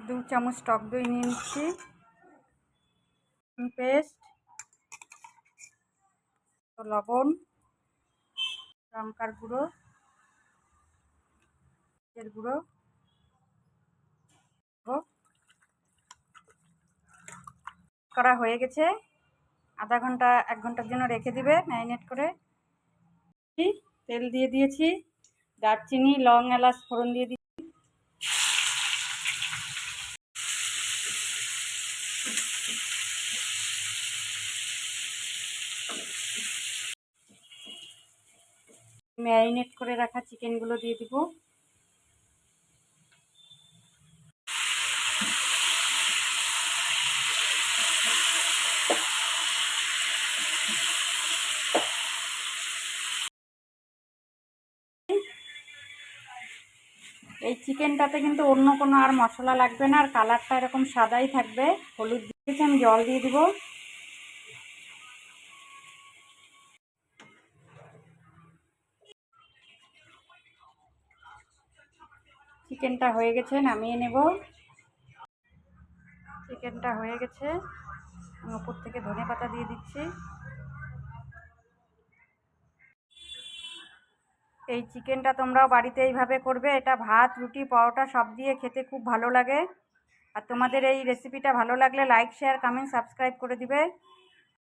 2 চামচ টক দই নিয়ে নিচ্ছি, পেস্ট, লবণ, লঙ্কার গুঁড়ো, এর গুঁড়ো করা হয়ে গেছে। আধা ঘন্টা 1 ঘন্টার জন্য রেখে দিবে ম্যারিনেট করে। তেল দিয়ে দিয়েছি, দারচিনি, লং, এলাচ ফোড়ন দিয়ে দিচ্ছি। ম্যারিনেট করে রাখা চিকেনগুলো দিয়ে দিব। এই চিকেনটাতে কিন্তু অন্য কোনো আর মশলা লাগবে না, আর কালারটা এরকম সাদাই থাকবে। হলুদ দিয়েছি, আমি জল দিয়ে দিব। চিকেনটা হয়ে গেছে, নামিয়ে নেব। চিকেনটা হয়ে গেছে, আমি উপর থেকে ধনেপাতা দিয়ে দিচ্ছি। এই চিকেনটা তোমরাও বাড়িতে এইভাবে করবে। এটা ভাত, রুটি, পরোটা সব দিয়ে খেতে খুব ভালো লাগে। আর তোমাদের এই রেসিপিটা ভালো লাগলে লাইক, শেয়ার, কমেন্ট, সাবস্ক্রাইব করে দিবে।